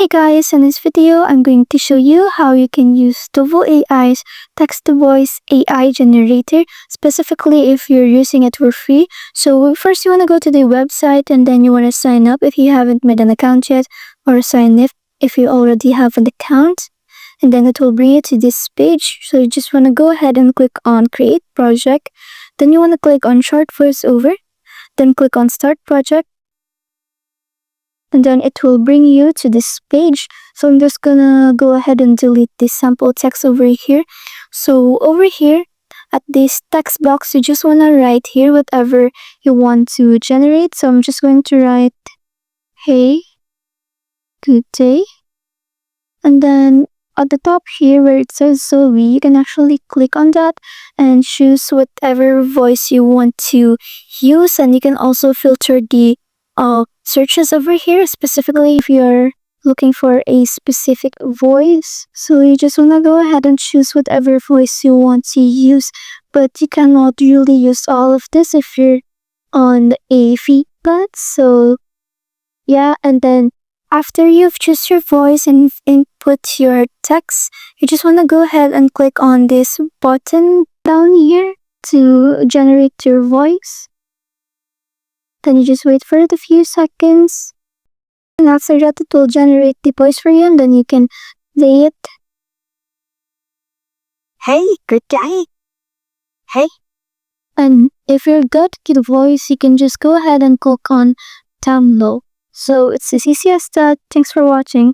Hey guys, in this video, I'm going to show you how you can use Lovo AI's text-to-voice AI generator, specifically if you're using it for free. So first you want to go to the website and then you want to sign up if you haven't made an account yet, or sign if you already have an account. And then it will bring you to this page. So you just want to go ahead and click on Create Project. Then you want to click on Short Voiceover. Then click on Start Project. And then it will bring you to this page. So I'm just gonna go ahead and delete this sample text over here. So over here at this text box, you just wanna write here whatever you want to generate. So I'm just going to write, hey, good day. And then at the top here where it says Zoe, you can actually click on that and choose whatever voice you want to use. And you can also filter the searches over here, specifically if you're looking for a specific voice. So you just want to go ahead and choose whatever voice you want to use, but you cannot really use all of this if you're on a free plan. So yeah, and then after you've choose your voice and input your text, you just want to go ahead and click on this button down here to generate your voice. Then you just wait for a few seconds. And after that, it will generate the voice for you, and then you can play it. Hey, good day. Hey. And if you're good with the voice, you can just go ahead and click on download. So it's as easy as that. Thanks for watching.